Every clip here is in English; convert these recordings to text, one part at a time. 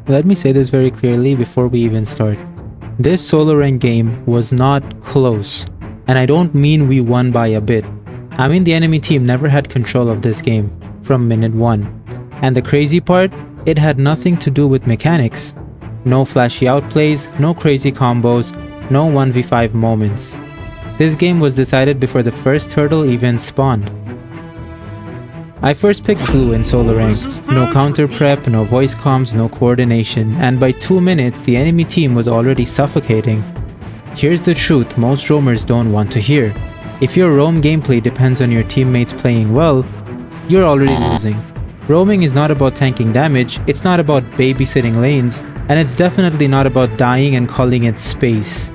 Let me say this very clearly before we even start. This solo rank game was not close, and I don't mean we won by a bit. I mean the enemy team never had control of this game from minute 1. And the crazy part, it had nothing to do with mechanics. No flashy outplays, no crazy combos, no 1v5 moments. This game was decided before the first turtle even spawned. I first picked Gloo in solo rank. No counter prep, no voice comms, no coordination, and by 2 minutes the enemy team was already suffocating. Here's the truth most roamers don't want to hear. If your roam gameplay depends on your teammates playing well, you're already losing. Roaming is not about tanking damage, it's not about babysitting lanes, and it's definitely not about dying and calling it space.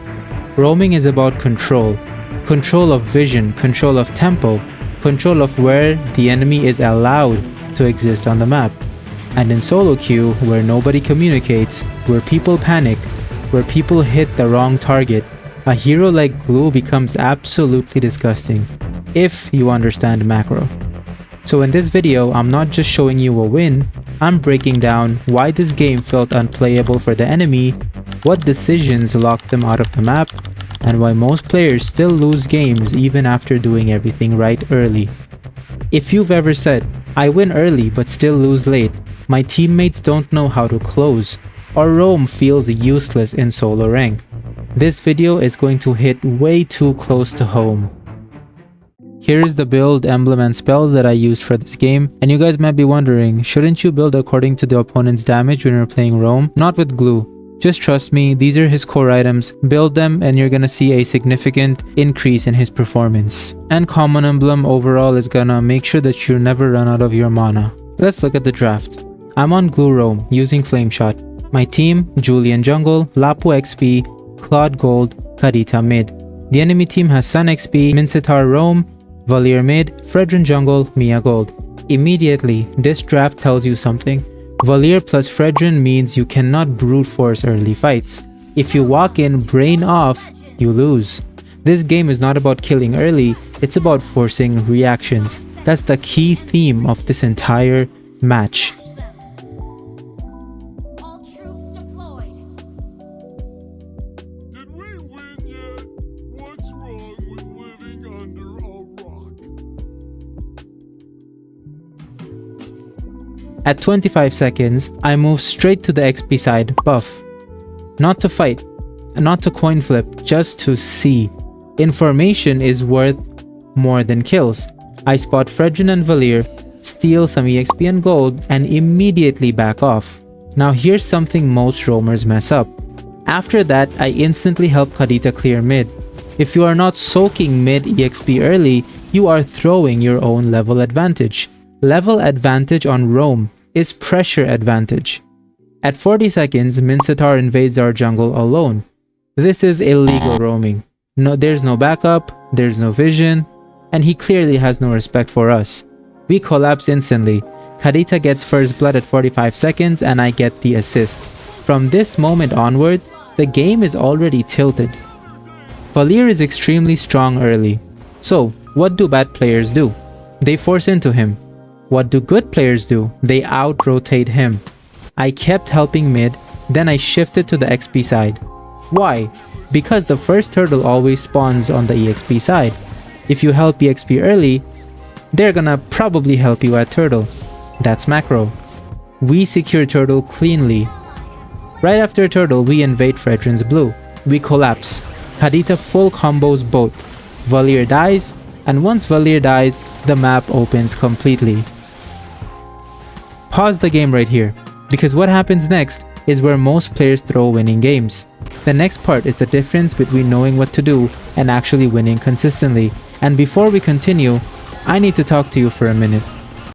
Roaming is about control. Control of vision, control of tempo, control of where the enemy is allowed to exist on the map. And in solo queue, where nobody communicates, where people panic, where people hit the wrong target, a hero like Gloo becomes absolutely disgusting, if you understand macro. So in this video, I'm not just showing you a win, I'm breaking down why this game felt unplayable for the enemy, what decisions locked them out of the map, and why most players still lose games even after doing everything right early. If you've ever said, I win early but still lose late, my teammates don't know how to close, or roam feels useless in solo rank, this video is going to hit way too close to home. Here is the build, emblem, and spell that I used for this game, and you guys might be wondering, shouldn't you build according to the opponent's damage when you're playing roam? Not with Gloo. Just trust me, these are his core items, build them and you're gonna see a significant increase in his performance. And common emblem overall is gonna make sure that you never run out of your mana. Let's look at the draft. I'm on Gloo roam, using flame shot. My team, Julian jungle, Lapu XP, Claude gold, Kadita mid. The enemy team has Sun XP, Mincetar roam, Valier mid, Fredrin jungle, Mia gold. Immediately, this draft tells you something. Valier plus Fredrin means you cannot brute force early fights. If you walk in brain off, you lose. This game is not about killing early, it's about forcing reactions. That's the key theme of this entire match. At 25 seconds, I move straight to the XP side, buff. Not to fight, not to coin flip, just to see. Information is worth more than kills. I spot Fredrin and Valier, steal some EXP and gold, and immediately back off. Now here's something most roamers mess up. After that, I instantly help Kadita clear mid. If you are not soaking mid EXP early, you are throwing your own level advantage. Level advantage on roam is pressure advantage. At 40 seconds, Mincetar invades our jungle alone. This is illegal roaming. No, there's no backup, there's no vision, and he clearly has no respect for us. We collapse instantly. Kadita gets first blood at 45 seconds and I get the assist. From this moment onward, the game is already tilted. Valier is extremely strong early. So, what do bad players do? They force into him. What do good players do? They out-rotate him. I kept helping mid, then I shifted to the XP side. Why? Because the first turtle always spawns on the EXP side. If you help EXP early, they're gonna probably help you at turtle. That's macro. We secure turtle cleanly. Right after turtle, we invade Fredrin's blue. We collapse. Kadita full combos both. Valier dies, and once Valier dies, the map opens completely. Pause the game right here, because what happens next is where most players throw winning games. The next part is the difference between knowing what to do and actually winning consistently. And before we continue, I need to talk to you for a minute.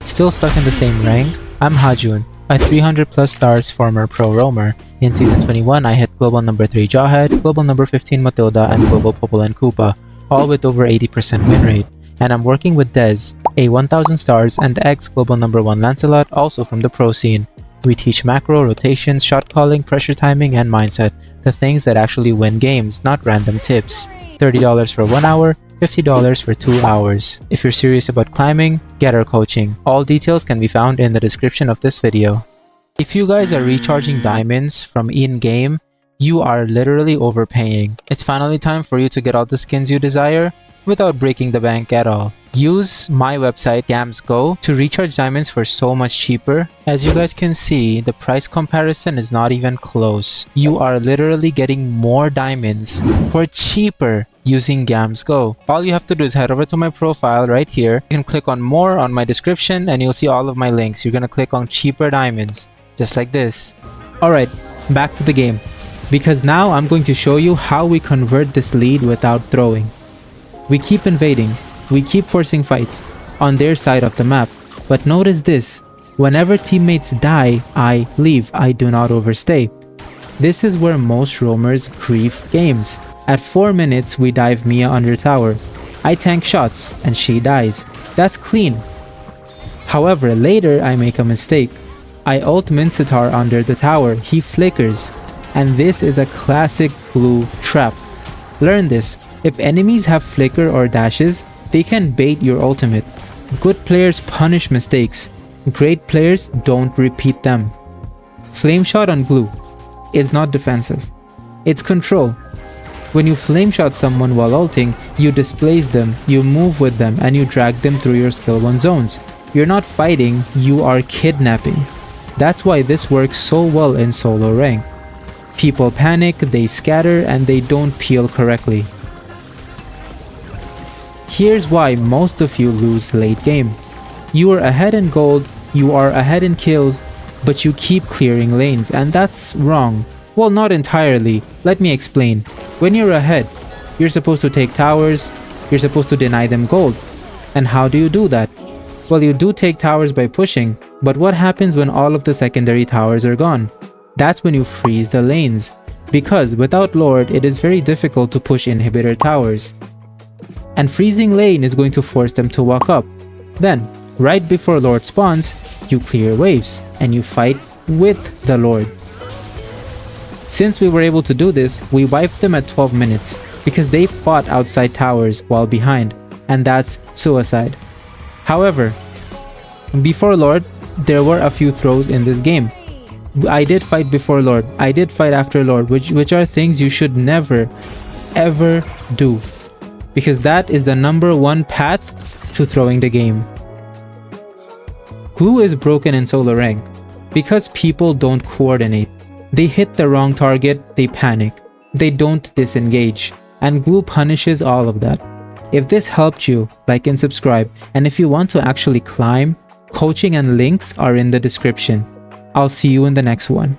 Still stuck in the same rank? I'm Hajun, a 300 plus stars former pro roamer. In season 21, I hit global number 3 Jawhead, global number 15 Matilda, and global Popol and Koopa, all with over 80% win rate. And I'm working with Dez, a 1000 stars and ex global number 1 Lancelot, also from the pro scene. We teach macro, rotations, shot calling, pressure timing, and mindset, the things that actually win games, not random tips. $30 for 1 hour, $50 for 2 hours. If you're serious about climbing, get our coaching. All details can be found in the description of this video. If you guys are recharging diamonds from in-game, you are literally overpaying. It's finally time for you to get all the skins you desire without breaking the bank at all. Use my website GamsGo to recharge diamonds for so much cheaper. As you guys can see, the price comparison is not even close. You are literally getting more diamonds for cheaper using GamsGo. All you have to do is head over to my profile right here. You can click on more on my description and you'll see all of my links. You're gonna click on cheaper diamonds, just like this. Alright, back to the game. Because now I'm going to show you how we convert this lead without throwing. We keep invading. We keep forcing fights on their side of the map. But notice this, whenever teammates die, I leave. I do not overstay. This is where most roamers grief games. At 4 minutes, we dive Mia under tower. I tank shots and she dies. That's clean. However, later I make a mistake. I ult Mincetar under the tower. He flickers. And this is a classic Gloo trap. Learn this. If enemies have flicker or dashes, they can bait your ultimate. Good players punish mistakes. Great players don't repeat them. Flame shot on Gloo is not defensive. It's control. When you flame shot someone while ulting, you displace them, you move with them, and you drag them through your skill 1 zones. You're not fighting, you are kidnapping. That's why this works so well in solo rank. People panic, they scatter, and they don't peel correctly. Here's why most of you lose late game. You are ahead in gold, you are ahead in kills, but you keep clearing lanes, and that's wrong. Well, not entirely. Let me explain. When you're ahead, you're supposed to take towers, you're supposed to deny them gold. And how do you do that? Well, you do take towers by pushing, but what happens when all of the secondary towers are gone? That's when you freeze the lanes. Because without Lord, it is very difficult to push inhibitor towers. And freezing lane is going to force them to walk up. Then, right before Lord spawns, you clear waves, and you fight with the Lord. Since we were able to do this, we wiped them at 12 minutes, because they fought outside towers while behind, and that's suicide. However, before Lord, there were a few throws in this game. I did fight before Lord, I did fight after Lord, which are things you should never, ever do. Because that is the #1 path to throwing the game. Gloo is broken in solo rank because people don't coordinate. They hit the wrong target, they panic. They don't disengage. And Gloo punishes all of that. If this helped you, like and subscribe. And if you want to actually climb, coaching and links are in the description. I'll see you in the next one.